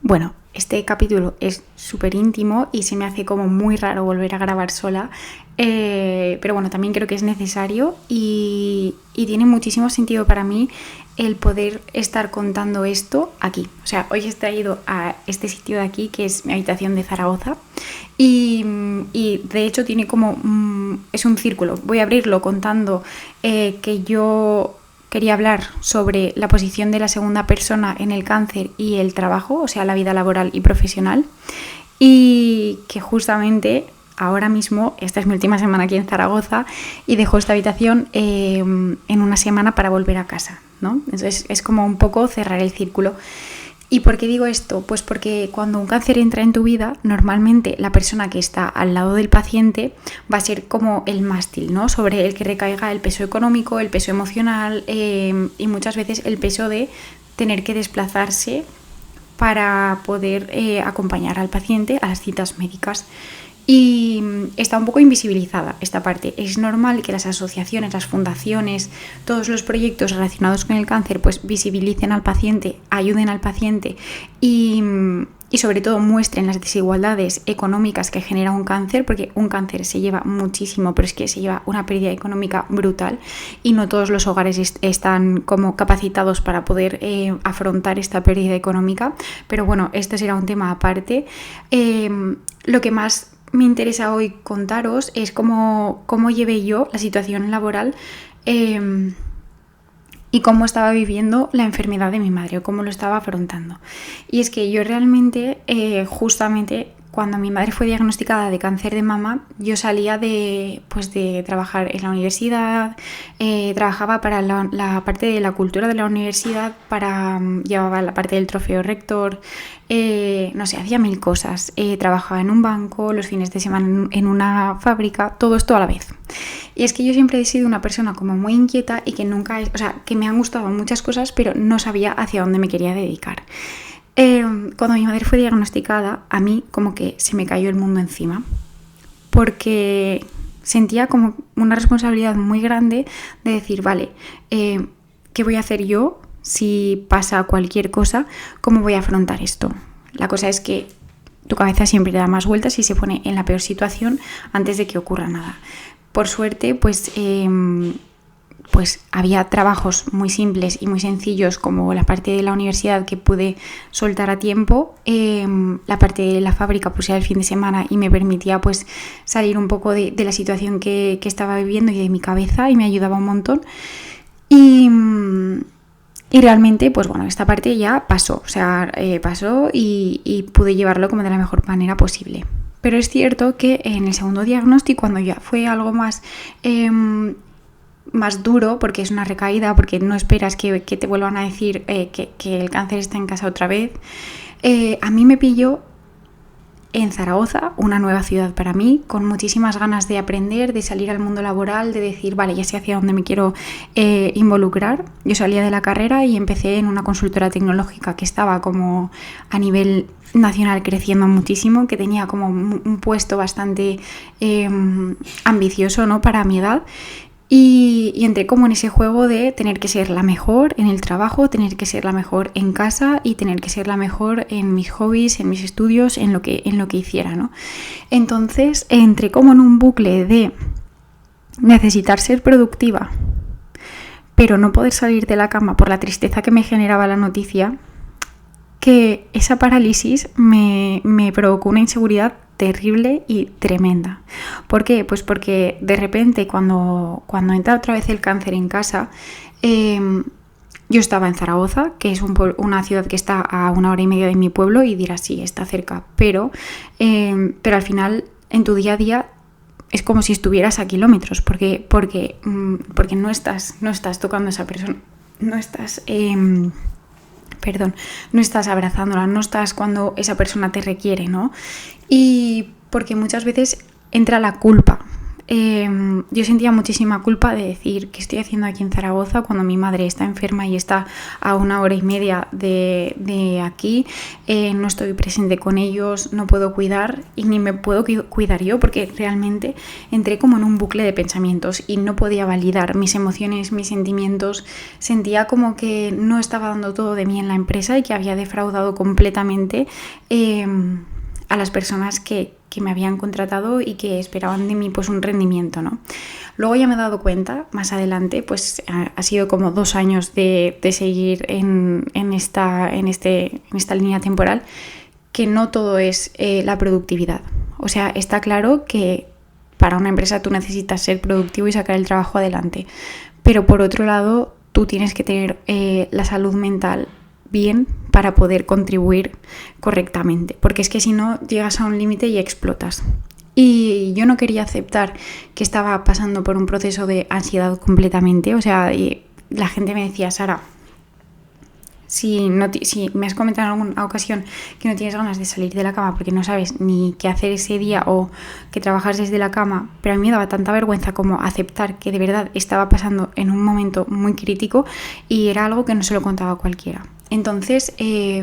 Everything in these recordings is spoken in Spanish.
Bueno, este capítulo es súper íntimo y se me hace como muy raro volver a grabar sola, pero bueno, también creo que es necesario y tiene muchísimo sentido para mí el poder estar contando esto aquí. O sea, hoy he traído a este sitio de aquí, que es mi habitación de Zaragoza, y de hecho tiene como... es un círculo. Voy a abrirlo contando que yo quería hablar sobre la posición de la segunda persona en el cáncer y el trabajo, o sea, la vida laboral y profesional, y que justamente ahora mismo, esta es mi última semana aquí en Zaragoza y dejo esta habitación en una semana para volver a casa, ¿no? Entonces es como un poco cerrar el círculo. ¿Y por qué digo esto? Pues porque cuando un cáncer entra en tu vida, normalmente la persona que está al lado del paciente va a ser como el mástil, ¿no? Sobre el que recaiga el peso económico, el peso emocional y muchas veces el peso de tener que desplazarse para poder acompañar al paciente a las citas médicas. Y está un poco invisibilizada esta parte. Es normal que las asociaciones, las fundaciones, todos los proyectos relacionados con el cáncer pues visibilicen al paciente, ayuden al paciente y sobre todo muestren las desigualdades económicas que genera un cáncer, porque un cáncer se lleva muchísimo, pero es que se lleva una pérdida económica brutal y no todos los hogares están como capacitados para poder afrontar esta pérdida económica. Pero bueno, este será un tema aparte. Lo que más me interesa hoy contaros es cómo llevé yo la situación laboral y cómo estaba viviendo la enfermedad de mi madre o cómo lo estaba afrontando. Y es que yo realmente, justamente cuando mi madre fue diagnosticada de cáncer de mama, yo salía de trabajar en la universidad, trabajaba para la parte de la cultura de la universidad, llevaba la parte del trofeo rector, no sé, hacía mil cosas. Trabajaba en un banco, los fines de semana en una fábrica, todo esto a la vez. Y es que yo siempre he sido una persona como muy inquieta y que que me han gustado muchas cosas, pero no sabía hacia dónde me quería dedicar. Cuando mi madre fue diagnosticada, a mí como que se me cayó el mundo encima, porque sentía como una responsabilidad muy grande de decir, vale, ¿qué voy a hacer yo si pasa cualquier cosa? ¿Cómo voy a afrontar esto? La cosa es que tu cabeza siempre le da más vueltas y se pone en la peor situación antes de que ocurra nada. Por suerte, pues había trabajos muy simples y muy sencillos, como la parte de la universidad que pude soltar a tiempo, la parte de la fábrica pues era el fin de semana y me permitía pues salir un poco de la situación que estaba viviendo y de mi cabeza, y me ayudaba un montón. Y realmente, pues bueno, esta parte ya pasó, pasó y pude llevarlo como de la mejor manera posible. Pero es cierto que en el segundo diagnóstico, cuando ya fue algo más duro, porque es una recaída, porque no esperas que te vuelvan a decir que el cáncer está en casa otra vez, a mí me pilló en Zaragoza, una nueva ciudad para mí, con muchísimas ganas de aprender, de salir al mundo laboral, de decir, vale, ya sé hacia dónde me quiero involucrar. Yo salía de la carrera y empecé en una consultora tecnológica que estaba como a nivel nacional creciendo muchísimo, que tenía como un puesto bastante ambicioso, ¿no?, para mi edad. Y entré como en ese juego de tener que ser la mejor en el trabajo, tener que ser la mejor en casa y tener que ser la mejor en mis hobbies, en mis estudios, en lo que hiciera, ¿no? Entonces entré como en un bucle de necesitar ser productiva, pero no poder salir de la cama por la tristeza que me generaba la noticia, que esa parálisis me provocó una inseguridad terrible y tremenda. ¿Por qué? Pues porque de repente cuando entra otra vez el cáncer en casa, yo estaba en Zaragoza, que es una ciudad que está a 1 hora y media de mi pueblo, y dirás, sí, está cerca, pero al final en tu día a día es como si estuvieras a kilómetros, porque no estás tocando a esa persona, no estás abrazándola, no estás cuando esa persona te requiere, ¿no? Y porque muchas veces entra la culpa yo sentía muchísima culpa de decir qué estoy haciendo aquí en Zaragoza cuando mi madre está enferma y está a 1 hora y media de aquí, no estoy presente con ellos, no puedo cuidar y ni me puedo cuidar yo, porque realmente entré como en un bucle de pensamientos y no podía validar mis emociones, mis sentimientos. Sentía como que no estaba dando todo de mí en la empresa y que había defraudado completamente a las personas que me habían contratado y que esperaban de mí pues un rendimiento, ¿no? Luego ya me he dado cuenta, más adelante, pues ha sido como 2 años de seguir en esta línea temporal, que no todo es la productividad. O sea, está claro que para una empresa tú necesitas ser productivo y sacar el trabajo adelante, pero por otro lado tú tienes que tener la salud mental bien para poder contribuir correctamente, porque es que si no llegas a un límite y explotas. Y yo no quería aceptar que estaba pasando por un proceso de ansiedad completamente. O sea, y la gente me decía, Sara, si me has comentado en alguna ocasión que no tienes ganas de salir de la cama porque no sabes ni qué hacer ese día o que trabajas desde la cama, pero a mí me daba tanta vergüenza como aceptar que de verdad estaba pasando en un momento muy crítico y era algo que no se lo contaba a cualquiera. Entonces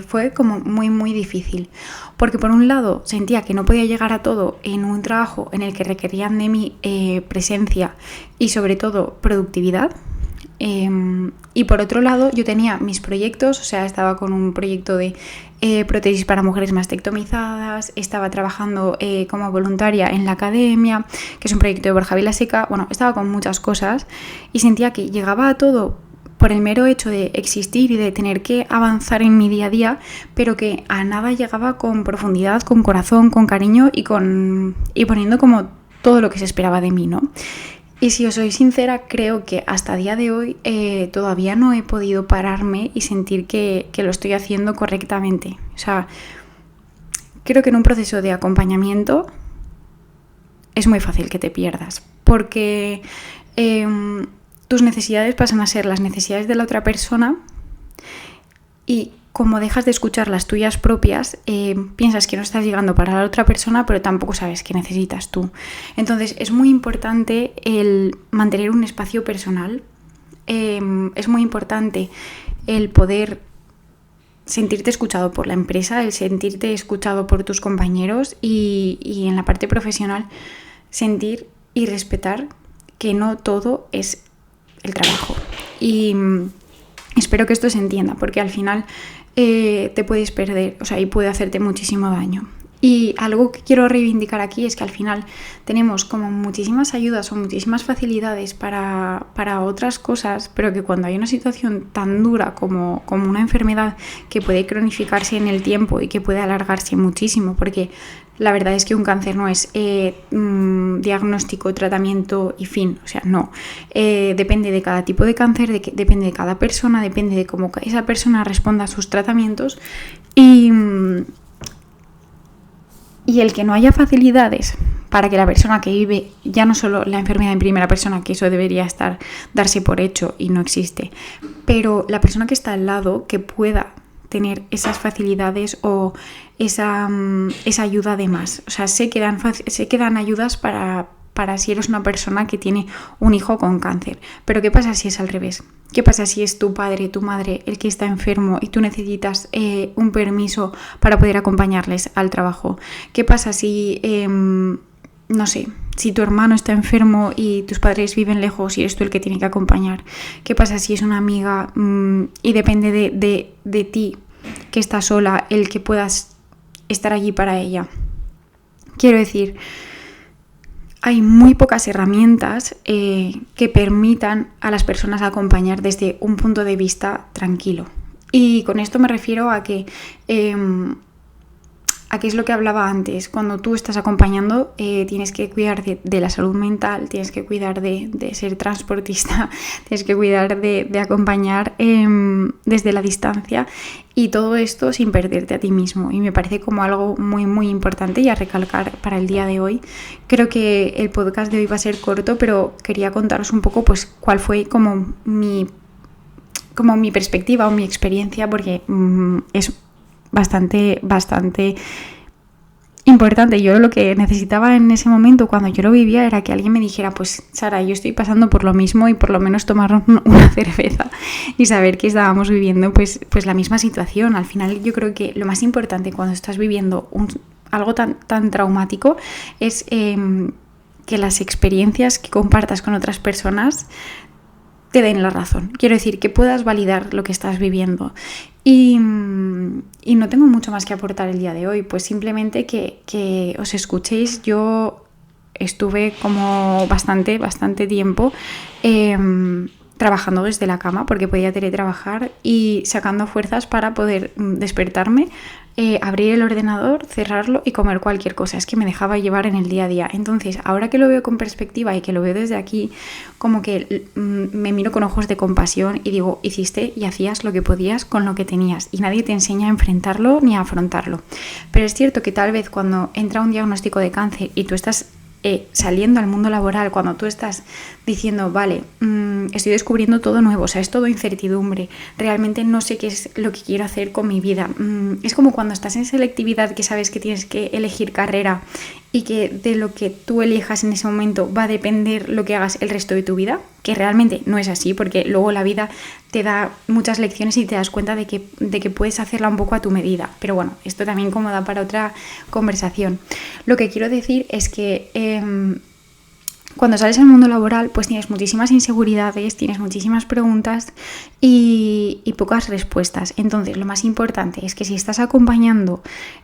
fue como muy muy difícil, porque por un lado sentía que no podía llegar a todo en un trabajo en el que requerían de mi presencia y sobre todo productividad. Y por otro lado yo tenía mis proyectos, o sea, estaba con un proyecto de prótesis para mujeres mastectomizadas, estaba trabajando como voluntaria en la academia, que es un proyecto de Borja Vilaseca. Bueno, estaba con muchas cosas y sentía que llegaba a todo por el mero hecho de existir y de tener que avanzar en mi día a día, pero que a nada llegaba con profundidad, con corazón, con cariño y poniendo como todo lo que se esperaba de mí, ¿no? Y si os soy sincera, creo que hasta día de hoy todavía no he podido pararme y sentir que lo estoy haciendo correctamente. O sea, creo que en un proceso de acompañamiento es muy fácil que te pierdas, porque tus necesidades pasan a ser las necesidades de la otra persona y como dejas de escuchar las tuyas propias, piensas que no estás llegando para la otra persona, pero tampoco sabes qué necesitas tú. Entonces es muy importante el mantener un espacio personal, es muy importante el poder sentirte escuchado por la empresa, el sentirte escuchado por tus compañeros y en la parte profesional sentir y respetar que no todo es el trabajo. Y espero que esto se entienda, porque al final te puedes perder, o sea, y puede hacerte muchísimo daño. Y algo que quiero reivindicar aquí es que al final tenemos como muchísimas ayudas o muchísimas facilidades para otras cosas, pero que cuando hay una situación tan dura como una enfermedad que puede cronificarse en el tiempo y que puede alargarse muchísimo, porque la verdad es que un cáncer no es diagnóstico, tratamiento y fin, o sea, no. Depende de cada tipo de cáncer, depende de cada persona, depende de cómo esa persona responda a sus tratamientos y el que no haya facilidades para que la persona que vive ya no solo la enfermedad en primera persona, que eso debería darse por hecho y no existe, pero la persona que está al lado que pueda tener esas facilidades o esa ayuda de más. O sea, sé que dan ayudas para si eres una persona que tiene un hijo con cáncer. Pero ¿qué pasa si es al revés? ¿Qué pasa si es tu padre, tu madre, el que está enfermo y tú necesitas un permiso para poder acompañarles al trabajo? ¿Qué pasa si, no sé, si tu hermano está enfermo y tus padres viven lejos y eres tú el que tiene que acompañar? ¿Qué pasa si es una amiga y depende de ti, que está sola, el que puedas estar allí para ella? Quiero decir, hay muy pocas herramientas que permitan a las personas acompañar desde un punto de vista tranquilo. Y con esto me refiero a que es lo que hablaba antes. Cuando tú estás acompañando, tienes que cuidar de la salud mental, tienes que cuidar de ser transportista, tienes que cuidar de acompañar desde la distancia, y todo esto sin perderte a ti mismo. Y me parece como algo muy muy importante y a recalcar para el día de hoy. Creo que el podcast de hoy va a ser corto, pero quería contaros un poco pues cuál fue como mi perspectiva o mi experiencia, porque es bastante importante. Yo lo que necesitaba en ese momento, cuando yo lo vivía, era que alguien me dijera, pues Sara, yo estoy pasando por lo mismo, y por lo menos tomar una cerveza y saber que estábamos viviendo pues la misma situación. Al final yo creo que lo más importante cuando estás viviendo algo tan traumático es que las experiencias que compartas con otras personas te den la razón. Quiero decir, que puedas validar lo que estás viviendo. Y no tengo mucho más que aportar el día de hoy, pues simplemente que os escuchéis. Yo estuve como bastante tiempo trabajando desde la cama, porque podía teletrabajar, y sacando fuerzas para poder despertarme, abrir el ordenador, cerrarlo y comer cualquier cosa. Es que me dejaba llevar en el día a día. Entonces, ahora que lo veo con perspectiva y que lo veo desde aquí, como que me miro con ojos de compasión y digo, hiciste y hacías lo que podías con lo que tenías, y nadie te enseña a enfrentarlo ni a afrontarlo. Pero es cierto que tal vez cuando entra un diagnóstico de cáncer y tú estás saliendo al mundo laboral, cuando tú estás diciendo, vale, estoy descubriendo todo nuevo, o sea, es todo incertidumbre, realmente no sé qué es lo que quiero hacer con mi vida. Es como cuando estás en selectividad, que sabes que tienes que elegir carrera y que de lo que tú elijas en ese momento va a depender lo que hagas el resto de tu vida, que realmente no es así, porque luego la vida te da muchas lecciones y te das cuenta de que puedes hacerla un poco a tu medida. Pero bueno, esto también como da para otra conversación. Lo que quiero decir es que cuando sales al mundo laboral, pues tienes muchísimas inseguridades, tienes muchísimas preguntas y pocas respuestas. Entonces, lo más importante es que si estás acompañando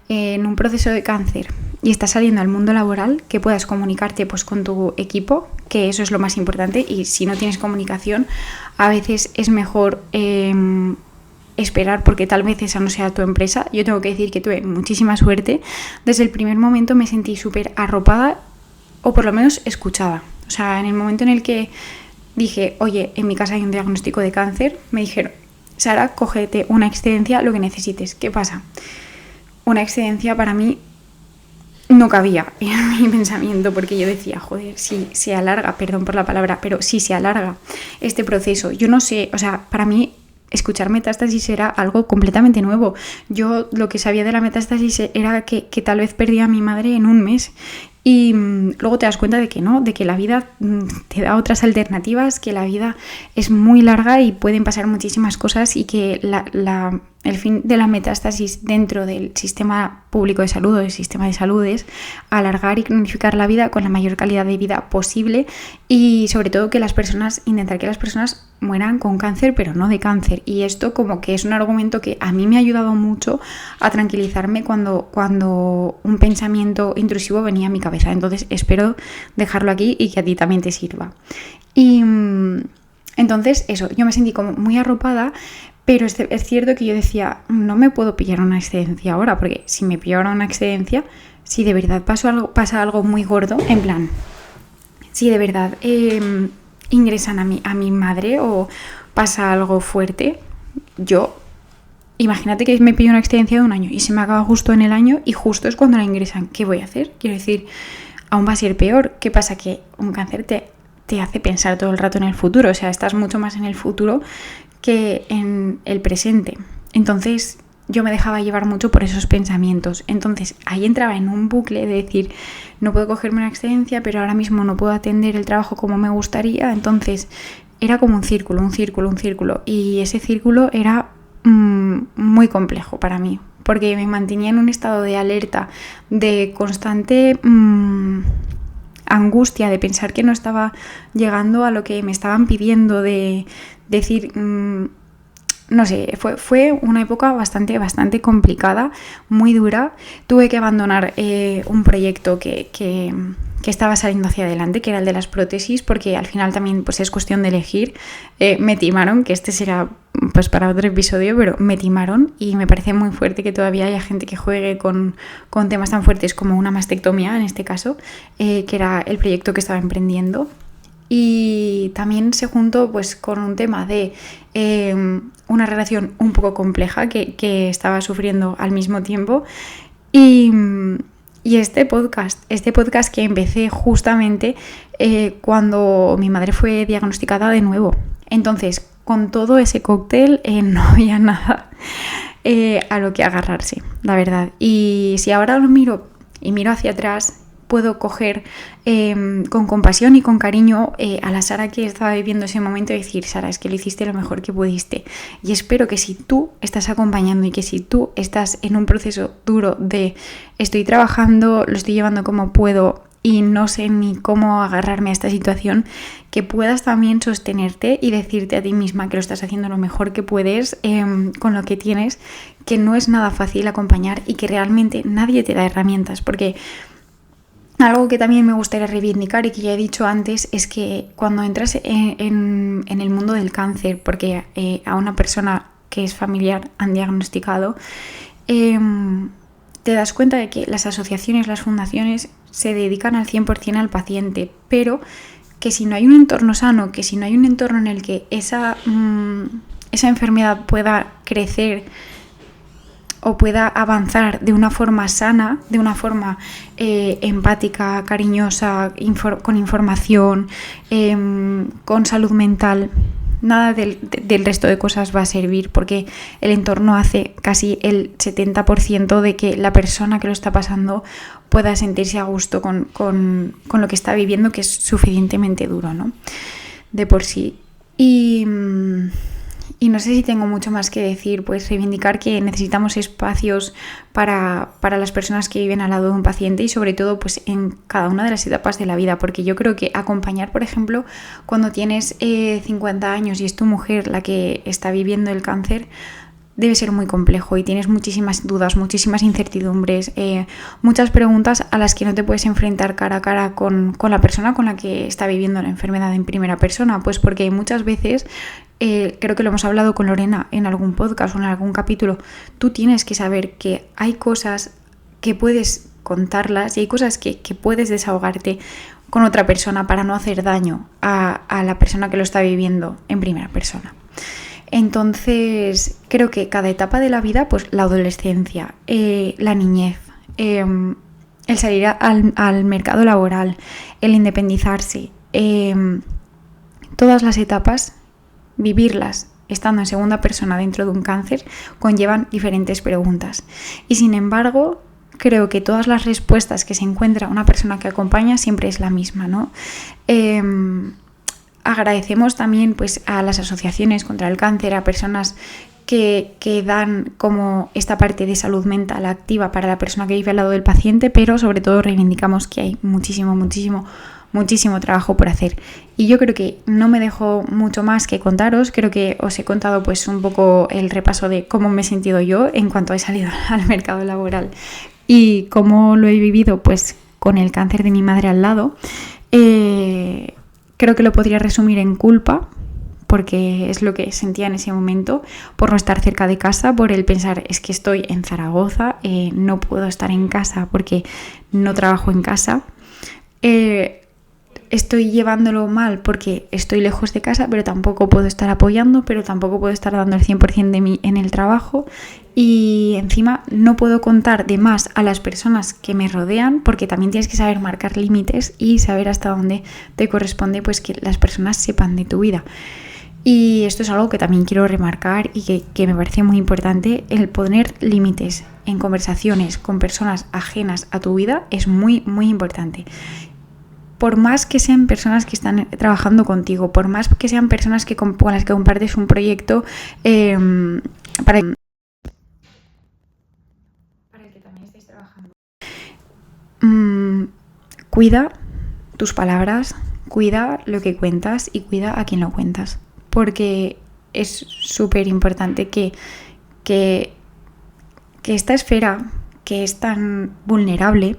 en un proceso de cáncer y estás saliendo al mundo laboral, que puedas comunicarte pues con tu equipo, que eso es lo más importante. Y si no tienes comunicación, a veces es mejor esperar, porque tal vez esa no sea tu empresa. Yo tengo que decir que tuve muchísima suerte. Desde el primer momento me sentí súper arropada, o por lo menos escuchada. O sea, en el momento en el que dije, oye, en mi casa hay un diagnóstico de cáncer, me dijeron, Sara, cógete una excedencia, lo que necesites. ¿Qué pasa? Una excedencia para mí no cabía en mi pensamiento, porque yo decía, joder, si se alarga, perdón por la palabra, pero si se alarga este proceso, yo no sé, o sea, para mí escuchar metástasis era algo completamente nuevo. Yo lo que sabía de la metástasis era que tal vez perdía a mi madre en un mes. Y luego te das cuenta de que no, de que la vida te da otras alternativas, que la vida es muy larga y pueden pasar muchísimas cosas, y que el fin de la metástasis dentro del sistema público de salud o del sistema de salud es alargar y cronificar la vida con la mayor calidad de vida posible, y sobre todo intentar que las personas mueran con cáncer, pero no de cáncer. Y esto como que es un argumento que a mí me ha ayudado mucho a tranquilizarme cuando un pensamiento intrusivo venía a mi cabeza. Entonces espero dejarlo aquí y que a ti también te sirva. Y entonces eso, yo me sentí como muy arropada, pero es cierto que yo decía, no me puedo pillar una excedencia ahora, porque si me pillo ahora una excedencia, si de verdad pasa algo muy gordo, en plan, si de verdad ingresan a mi madre o pasa algo fuerte, imagínate que me pillo una excedencia de 1 año y se me acaba justo en el año y justo es cuando la ingresan. ¿Qué voy a hacer? Quiero decir, aún va a ser peor. ¿Qué pasa? Que un cáncer te hace pensar todo el rato en el futuro. O sea, estás mucho más en el futuro que en el presente. Entonces yo me dejaba llevar mucho por esos pensamientos. Entonces ahí entraba en un bucle de decir, no puedo cogerme una excedencia, pero ahora mismo no puedo atender el trabajo como me gustaría. Entonces era como un círculo. Y ese círculo era muy complejo para mí, porque me mantenía en un estado de alerta, de constante angustia, de pensar que no estaba llegando a lo que me estaban pidiendo, de decir, no sé, fue una época bastante complicada, muy dura. Tuve que abandonar un proyecto que estaba saliendo hacia adelante, que era el de las prótesis, porque al final también pues es cuestión de elegir. Me timaron, que este será pues para otro episodio, pero me timaron, y me parece muy fuerte que todavía haya gente que juegue con temas tan fuertes como una mastectomía, en este caso, que era el proyecto que estaba emprendiendo. Y también se juntó pues con un tema de una relación un poco compleja que estaba sufriendo al mismo tiempo, y este podcast que empecé justamente cuando mi madre fue diagnosticada de nuevo. Entonces, con todo ese cóctel no había nada a lo que agarrarse, la verdad. Y si ahora lo miro y miro hacia atrás, puedo coger con compasión y con cariño a la Sara que estaba viviendo ese momento y decir, Sara, es que lo hiciste lo mejor que pudiste. Y espero que si tú estás acompañando y que si tú estás en un proceso duro de estoy trabajando, lo estoy llevando como puedo y no sé ni cómo agarrarme a esta situación, que puedas también sostenerte y decirte a ti misma que lo estás haciendo lo mejor que puedes con lo que tienes, que no es nada fácil acompañar y que realmente nadie te da herramientas, porque algo que también me gustaría reivindicar y que ya he dicho antes es que cuando entras en el mundo del cáncer, porque a una persona que es familiar han diagnosticado, te das cuenta de que las asociaciones, las fundaciones se dedican al 100% al paciente, pero que si no hay un entorno sano, que si no hay un entorno en el que esa enfermedad pueda crecer o pueda avanzar de una forma sana, de una forma empática, cariñosa, con información, con salud mental, nada del resto de cosas va a servir, porque el entorno hace casi el 70% de que la persona que lo está pasando pueda sentirse a gusto con lo que está viviendo, que es suficientemente duro, ¿no? De por sí. Y no sé si tengo mucho más que decir, pues reivindicar que necesitamos espacios para las personas que viven al lado de un paciente y sobre todo pues en cada una de las etapas de la vida, porque yo creo que acompañar, por ejemplo, cuando tienes 50 años y es tu mujer la que está viviendo el cáncer, debe ser muy complejo y tienes muchísimas dudas, muchísimas incertidumbres, muchas preguntas a las que no te puedes enfrentar cara a cara con la persona con la que está viviendo la enfermedad en primera persona, pues porque muchas veces, creo que lo hemos hablado con Lorena en algún podcast o en algún capítulo, tú tienes que saber que hay cosas que puedes contarlas y hay cosas que puedes desahogarte con otra persona para no hacer daño a la persona que lo está viviendo en primera persona. Entonces, creo que cada etapa de la vida, pues la adolescencia, la niñez, el salir al mercado laboral, el independizarse, todas las etapas, vivirlas estando en segunda persona dentro de un cáncer, conllevan diferentes preguntas. Y sin embargo, creo que todas las respuestas que se encuentra una persona que acompaña siempre es la misma, ¿no? Agradecemos también pues, a las asociaciones contra el cáncer, a personas que dan como esta parte de salud mental activa para la persona que vive al lado del paciente, pero sobre todo reivindicamos que hay muchísimo trabajo por hacer. Y yo creo que no me dejo mucho más que contaros, creo que os he contado pues un poco el repaso de cómo me he sentido yo en cuanto he salido al mercado laboral y cómo lo he vivido pues con el cáncer de mi madre al lado. Creo que lo podría resumir en culpa, porque es lo que sentía en ese momento, por no estar cerca de casa, por el pensar, es que estoy en Zaragoza, no puedo estar en casa porque no trabajo en casa. Estoy llevándolo mal porque estoy lejos de casa, pero tampoco puedo estar apoyando, pero tampoco puedo estar dando el 100% de mí en el trabajo. Y encima no puedo contar de más a las personas que me rodean, porque también tienes que saber marcar límites y saber hasta dónde te corresponde pues que las personas sepan de tu vida. Y esto es algo que también quiero remarcar y que me parece muy importante. El poner límites en conversaciones con personas ajenas a tu vida es muy importante. Por más que sean personas que están trabajando contigo, por más que sean personas con las que compartes un proyecto para el que también estéis trabajando. Cuida tus palabras, cuida lo que cuentas y cuida a quien lo cuentas. Porque es súper importante que esta esfera, que es tan vulnerable,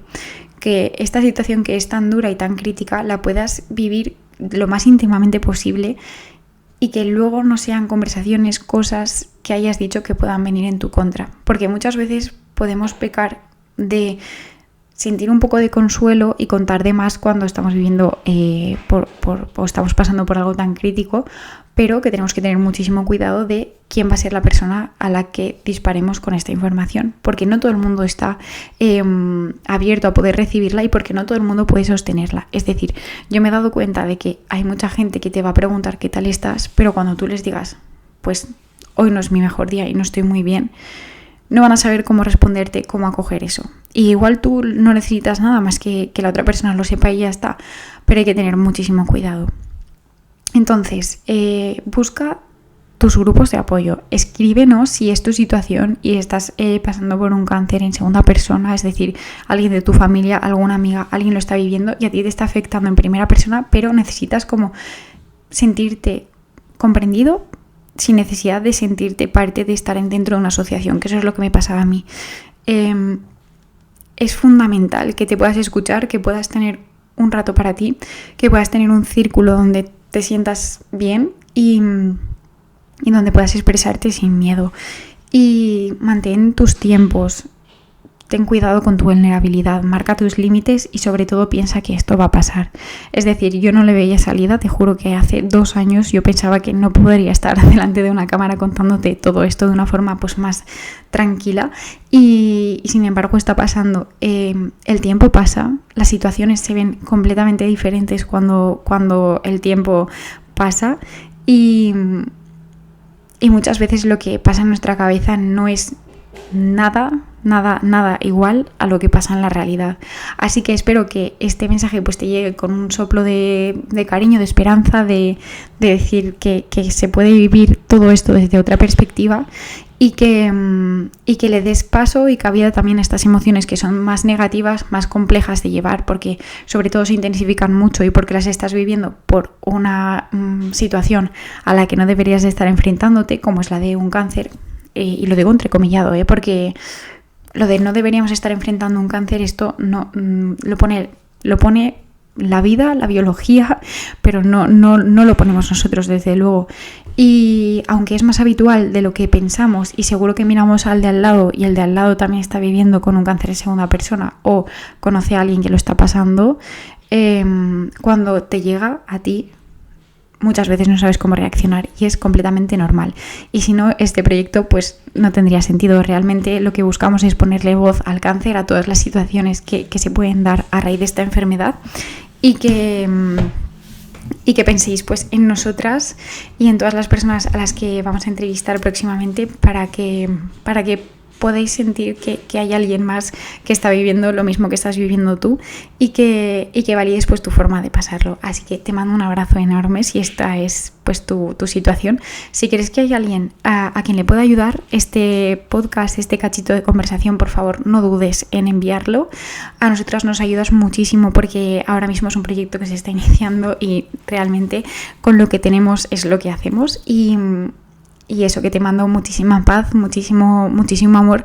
que esta situación que es tan dura y tan crítica la puedas vivir lo más íntimamente posible y que luego no sean conversaciones, cosas que hayas dicho que puedan venir en tu contra. Porque muchas veces podemos pecar de sentir un poco de consuelo y contar de más cuando estamos viviendo o estamos pasando por algo tan crítico, pero que tenemos que tener muchísimo cuidado de quién va a ser la persona a la que disparemos con esta información, porque no todo el mundo está abierto a poder recibirla y porque no todo el mundo puede sostenerla. Es decir, yo me he dado cuenta de que hay mucha gente que te va a preguntar qué tal estás, pero cuando tú les digas, pues hoy no es mi mejor día y no estoy muy bien, no van a saber cómo responderte, cómo acoger eso. Y igual tú no necesitas nada más que la otra persona lo sepa y ya está, pero hay que tener muchísimo cuidado. Entonces, busca tus grupos de apoyo. Escríbenos si es tu situación y estás pasando por un cáncer en segunda persona, es decir, alguien de tu familia, alguna amiga, alguien lo está viviendo y a ti te está afectando en primera persona, pero necesitas como sentirte comprendido sin necesidad de sentirte parte de estar dentro de una asociación, que eso es lo que me pasaba a mí. Es fundamental que te puedas escuchar, que puedas tener un rato para ti, que puedas tener un círculo donde te sientas bien y donde puedas expresarte sin miedo. Y mantén tus tiempos, ten cuidado con tu vulnerabilidad, marca tus límites y sobre todo piensa que esto va a pasar. Es decir, yo no le veía salida, te juro que hace 2 años yo pensaba que no podría estar delante de una cámara contándote todo esto de una forma pues más tranquila y sin embargo está pasando. El tiempo pasa, las situaciones se ven completamente diferentes cuando el tiempo pasa y muchas veces lo que pasa en nuestra cabeza no es nada igual a lo que pasa en la realidad. Así que espero que este mensaje pues te llegue con un soplo de cariño, de esperanza, de decir que se puede vivir todo esto desde otra perspectiva y que le des paso y cabida también a estas emociones que son más negativas, más complejas de llevar, porque sobre todo se intensifican mucho y porque las estás viviendo por una situación a la que no deberías de estar enfrentándote, como es la de un cáncer. Y lo digo entrecomillado, porque lo de no deberíamos estar enfrentando un cáncer, esto no lo pone la vida, la biología, pero no lo ponemos nosotros, desde luego. Y aunque es más habitual de lo que pensamos y seguro que miramos al de al lado y el de al lado también está viviendo con un cáncer en segunda persona o conoce a alguien que lo está pasando, cuando te llega a ti, muchas veces no sabes cómo reaccionar y es completamente normal. Y si no, este proyecto pues no tendría sentido. Realmente lo que buscamos es ponerle voz al cáncer, a todas las situaciones que se pueden dar a raíz de esta enfermedad y que penséis pues en nosotras y en todas las personas a las que vamos a entrevistar próximamente para que podéis sentir que hay alguien más que está viviendo lo mismo que estás viviendo tú y que valides pues tu forma de pasarlo. Así que te mando un abrazo enorme si esta es pues tu situación. Si quieres que haya alguien a quien le pueda ayudar este podcast, este cachito de conversación, por favor no dudes en enviarlo. A nosotras nos ayudas muchísimo porque ahora mismo es un proyecto que se está iniciando y realmente con lo que tenemos es lo que hacemos y eso, que te mando muchísima paz, muchísimo amor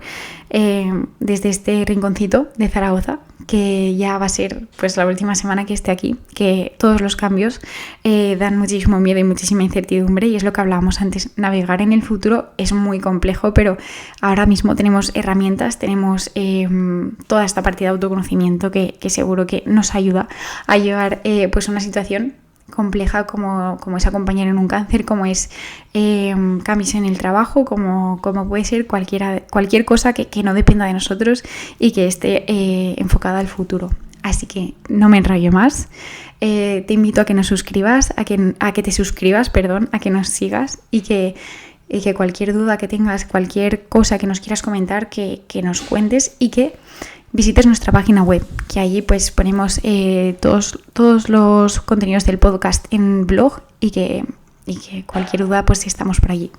desde este rinconcito de Zaragoza, que ya va a ser pues la última semana que esté aquí, que todos los cambios dan muchísimo miedo y muchísima incertidumbre y es lo que hablábamos antes, navegar en el futuro es muy complejo, pero ahora mismo tenemos herramientas, tenemos toda esta parte de autoconocimiento que seguro que nos ayuda a llevar pues una situación compleja como es acompañar en un cáncer, como es cambios en el trabajo, como puede ser cualquier cosa que no dependa de nosotros y que esté enfocada al futuro. Así que no me enrollo más. Te invito a que nos suscribas, a que te suscribas, a que nos sigas y que cualquier duda que tengas, cualquier cosa que nos quieras comentar, que nos cuentes y que visites nuestra página web, que allí pues ponemos todos los contenidos del podcast en blog y que cualquier duda pues estamos por allí.